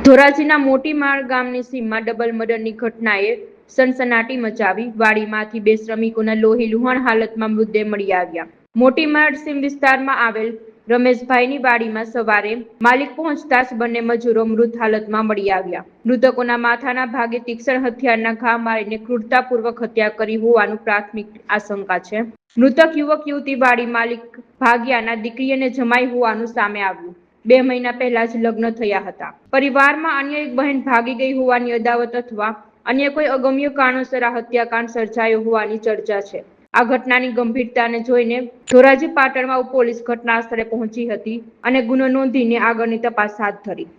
ધોરાજીના મોટીમાળ ગામની સીમમાં ડબલ મર્ડરની ઘટનાએ સનસનાટી મચાવી. વાડીમાંથી બે શ્રમિકોના લોહી લુહાણ હાલતમાં મૃતદેહ મળી આવ્યા. મોટીમાળ સીમ વિસ્તારમાં આવેલ રમેશભાઈની વાડીમાં સવારે માલિક પહોંચતા જ બંને મજૂરો મૃત હાલતમાં મળી આવ્યા. મૃતકોના માથાના ભાગે તીક્ષ્ણ હથિયારના ઘા મારીને ક્રૂરતાપૂર્વક હત્યા કરી હોવાનું પ્રાથમિક આશંકા છે. મૃતક યુવક યુવતી વાડી માલિક ભાગ્યાના દીકરી અને જમાઈ હોવાનું સામે આવ્યું. 2 મહિના પહેલા જ લગ્ન થયા હતા. પરિવારમાં અન્ય એક બહેન ભાગી ગઈ હોવાની અદાવત અથવા અન્ય કોઈ અગમ્ય કારણોસર આ હત્યાકાંડ સર્જાયો હોવાની ચર્ચા છે. આ ઘટનાની ગંભીરતાને જોઈને ધોરાજી પાટણમાં પોલીસ ઘટના સ્થળે પહોંચી હતી અને ગુનો નોંધીને આગળની તપાસ હાથ ધરી.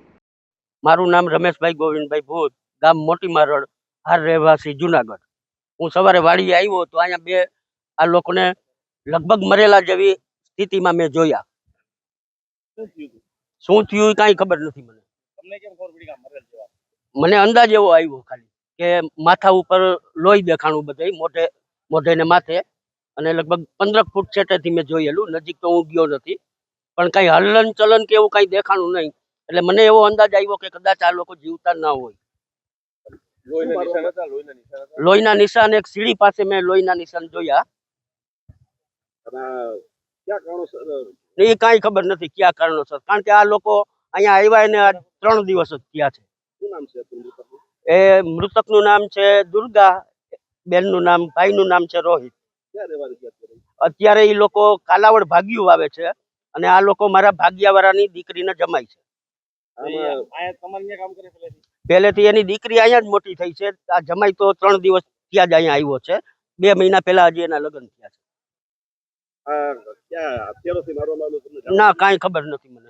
મારું નામ રમેશભાઈ ગોવિંદભાઈ ભૂત, ગામ મોટીમારડ, હાર રહેવાસી જુનાગઢ. હું સવારે વાડીએ આવ્યો તો અહીંયા બે આ લોકોને લગભગ મરેલા જેવી સ્થિતિમાં મેં જોયા. શું થયું કાંઈ ખબર નથી મને. મને અંદાજ એવો આવ્યો ખાલી કે માથા ઉપર લોહી દેખાણું, બધે મોઢે ને માથે, અને લગભગ 15 ફૂટ છેટેથી મેં જોયેલું. નજીક તો હું ગયો નથી, પણ કઈ હલન ચલન કે એવું કઈ દેખાણું નહીં. એટલે મને એવો અંદાજ આવ્યો કે કદાચ આ લોકો જીવતા ના હોય. લોહીના નિશાન એક સીડી પાસે મેં લોહીના નિશાન જોયા. એ કાંઈ ખબર નથી ક્યાં કારણોસર, કારણ કે આ લોકો અહીંયા આવ્યા એને 3 દિવસ જ થયા છે. એ મૃતકનું નામ છે દુર્ગા, બેનનું નામ, ભાઈનું નામ છે રોહિત. અત્યારે એ લોકો કાલાવડ ભાગ્યું આવે છે અને આ લોકો મારા ભાગ્યાવાળાની દીકરીને જમાય છે. પહેલેથી એની દીકરી અહીંયા જ મોટી થઈ છે. આ જમાઈ તો 3 દિવસ ત્યાં જ અહીંયા આવ્યો છે. 2 મહિના પહેલા હજી એના લગ્ન થયા છે. ના, કાંઈ ખબર નથી મને.